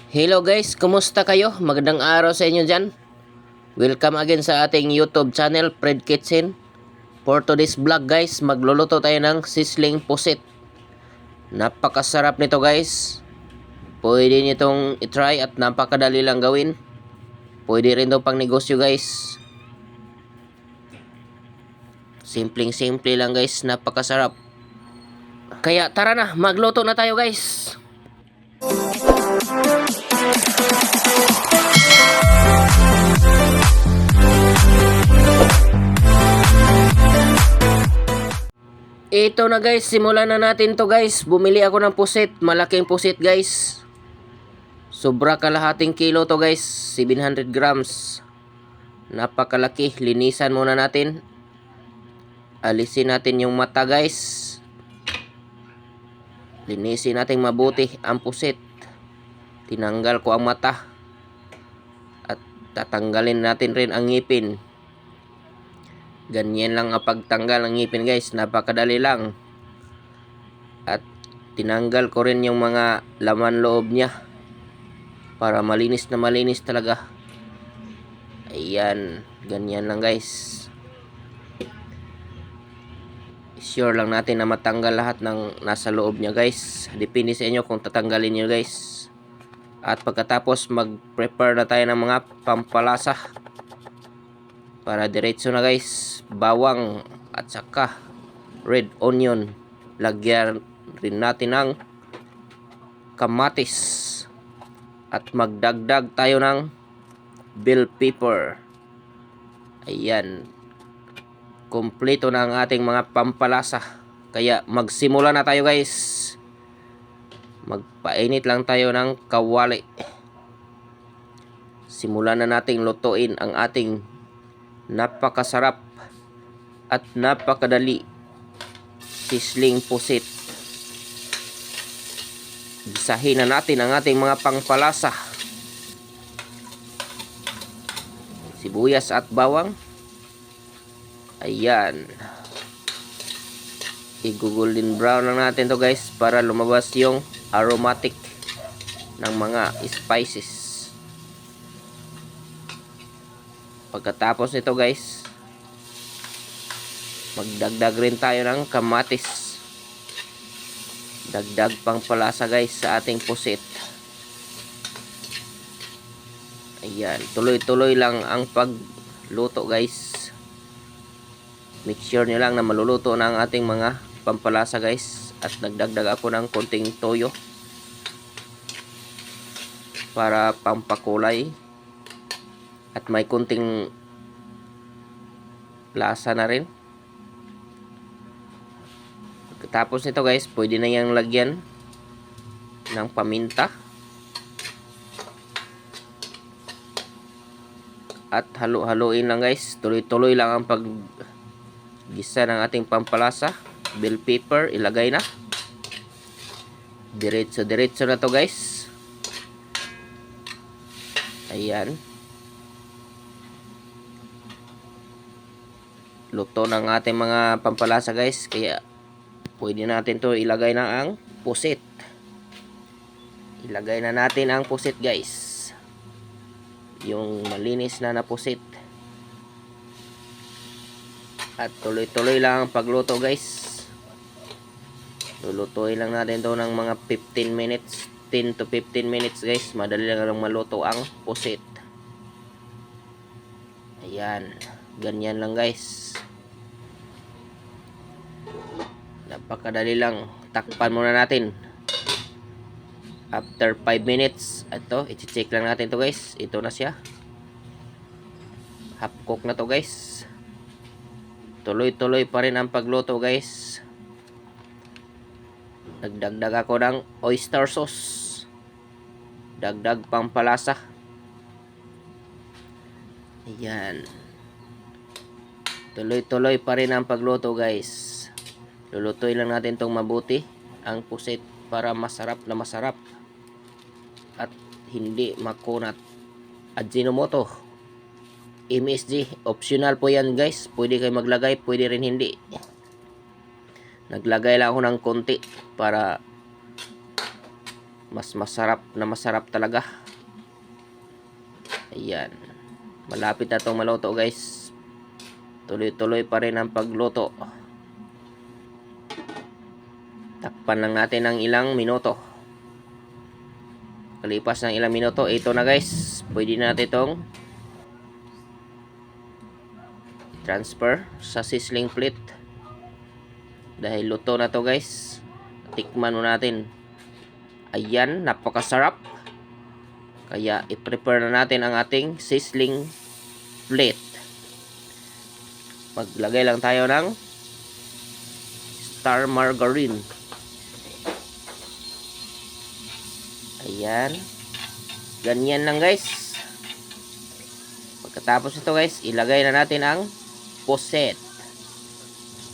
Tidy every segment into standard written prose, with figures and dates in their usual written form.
Hello guys, kumusta kayo? Magandang araw sa inyo dyan. Welcome again sa ating YouTube channel, Fred Kitchen. For today's vlog guys, magluluto tayo ng sizzling pusit. Napakasarap nito guys. Pwede nyo itong itry at napakadali lang gawin. Pwede rin itong pang negosyo guys. Simpleng-simple lang guys, napakasarap. Kaya tara na, magluto na tayo guys. Ito na guys, simulan na natin to guys. Bumili ako ng pusit, malaking pusit guys. Sobra kalahating kilo to guys, 700 grams. Napakalaki, linisan muna natin. Alisin natin yung mata guys. Linisin natin mabuti ang pusit. Tinanggal ko ang mata. At tatanggalin natin rin ang ngipin. Ganyan lang ang pagtanggal ng ngipin guys, napakadali lang. At tinanggal ko rin yung mga laman loob niya para malinis na malinis talaga. Ayan, ganyan lang guys. Sure lang natin na matanggal lahat ng nasa loob niya guys. Depende sa inyo kung tatanggalin niyo guys. At pagkatapos mag-prepare na tayo ng mga pampalasa. Para diretso na guys, bawang at saka red onion. Lagyan rin natin ng kamatis. At magdagdag tayo ng bell pepper. Ayan. Kompleto na ang ating mga pampalasa. Kaya magsimula na tayo guys. Magpainit lang tayo ng kawali. Simulan na nating lutuin ang ating napakasarap at napakadali sizzling pusit. Gisahin na natin ang ating mga pangpalasa. Sibuyas at bawang. Ayan. I-golden brown lang natin to guys para lumabas yung aromatic ng mga spices. Pagkatapos nito guys, magdagdag rin tayo ng kamatis. Dagdag pang palasa guys sa ating pusit. Ayan, tuloy-tuloy lang ang pagluto guys. Make sure nyo lang na maluluto na ang ating mga pampalasa guys. At nagdagdag ako ng konting toyo para pampakulay. At may konting lasa na rin. Tapos nito guys, pwede na yung lagyan ng paminta. At halo-haloin lang guys. Tuloy-tuloy lang ang paggisa ng ating pampalasa. Bell pepper, ilagay na. Diretso-diretso na to guys. Ayan. Luto ng ating mga pampalasa guys. Kaya pwede natin to ilagay na ang pusit. Ilagay na natin ang pusit guys. Yung malinis na pusit. At tuloy-tuloy lang ang pagluto guys. Lulutuin lang natin to ng mga 15 minutes. 10 to 15 minutes guys. Madali lang maluto ang pusit. Ayan. Ganyan lang guys. Napakadali lang. Takpan muna natin. After 5 minutes. Ito, i-check lang natin to guys. Ito na siya. Half cook na to guys. Tuloy-tuloy pa rin ang pagluto guys. Nagdagdag ako ng oyster sauce. Dagdag pang palasa. Ayan. Tuloy-tuloy pa rin ang pagluto guys. Lulutuin lang natin tong mabuti ang pusit para masarap na masarap at hindi makunat. Ajinomoto, MSG, optional po yan guys. Pwede kayo maglagay, pwede rin hindi. Naglagay lang ako ng konti para mas masarap talaga. Ayan. Malapit na itong maluto guys. Tuloy-tuloy pa rin ang pagluto. Takpan lang natin ng ilang minuto. Kalipas ng ilang minuto, ito na guys. Pwede na natin itong transfer sa sizzling plate. Dahil luto na to guys. Tikman mo natin. Ayan, napakasarap. Kaya i-prepare na natin ang ating sizzling plate. Maglagay lang tayo ng star margarine. Ayan. Ganyan lang guys. Pagkatapos ito guys, ilagay na natin ang puset.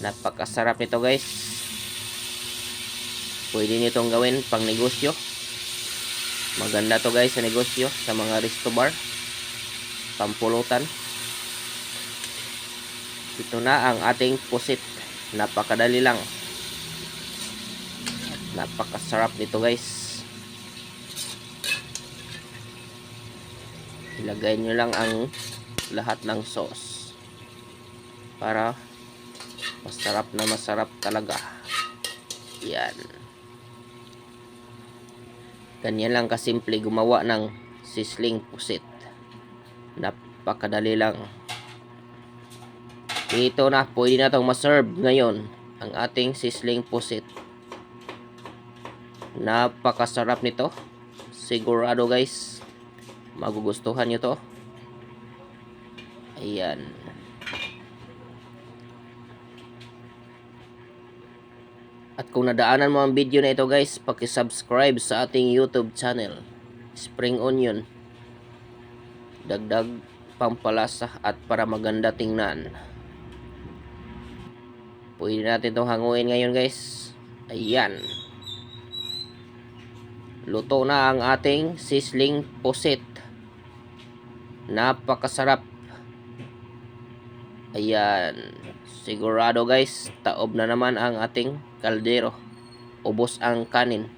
Napakasarap nito guys. Pwede nitong gawin pang negosyo. Maganda to guys sa negosyo, sa mga resto bar, pampulutan. Ito na ang ating puset. Napakadali lang. Napakasarap nito guys. Ilagay nyo lang ang lahat ng sauce para masarap talaga. Yan. Ganyan lang kasimple gumawa ng sizzling puset. Napakadali lang. Ito na, pwede na itong maserve ngayon ang ating sizzling puset. Napakasarap nito. Sigurado guys, magugustuhan nyo to. Ayan. At kung nadaanan mo ang video na ito guys, paki-subscribe sa ating YouTube channel, Spring Onion. Dagdag pampalasa at para maganda tingnan. Pwede natin itong hanguin ngayon guys. Ayan. Luto na ang ating sizzling puset. Napakasarap. Ayan. Sigurado guys, taob na naman ang ating kaldero. Ubos ang kanin.